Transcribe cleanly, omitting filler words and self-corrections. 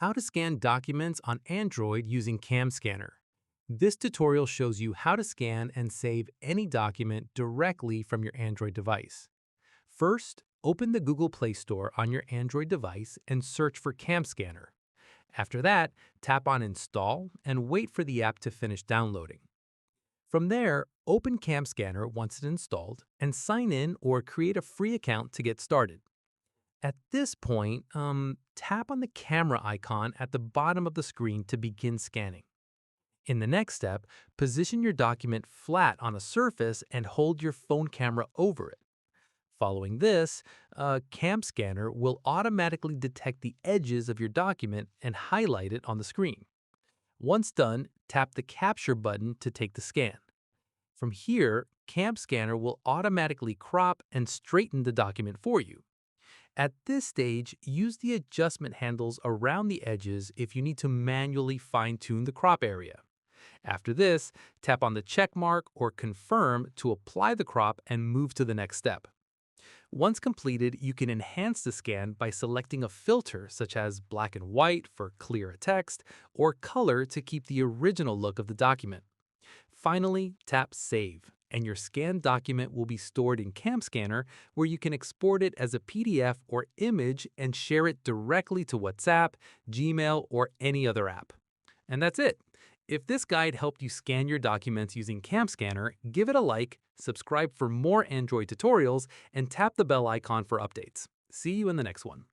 How to scan documents on Android using Cam Scanner. This tutorial shows you how to scan and save any document directly from your Android device. First, open the Google Play Store on your Android device and search for Cam Scanner. After that, tap on Install and wait for the app to finish downloading. From there, open Cam Scanner once it's installed and sign in or create a free account to get started. At this point, tap on the camera icon at the bottom of the screen to begin scanning. In the next step, position your document flat on a surface and hold your phone camera over it. Following this, a cam scanner will automatically detect the edges of your document and highlight it on the screen. Once done, tap the capture button to take the scan. From here, Cam Scanner will automatically crop and straighten the document for you. At this stage, use the adjustment handles around the edges if you need to manually fine-tune the crop area. After this, tap on the check mark or confirm to apply the crop and move to the next step. Once completed, you can enhance the scan by selecting a filter such as black and white for clearer text or color to keep the original look of the document. Finally, tap Save, and your scanned document will be stored in Cam Scanner, where you can export it as a PDF or image and share it directly to WhatsApp, Gmail, or any other app. And that's it. If this guide helped you scan your documents using Cam Scanner, give it a like, subscribe for more Android tutorials, and tap the bell icon for updates. See you in the next one.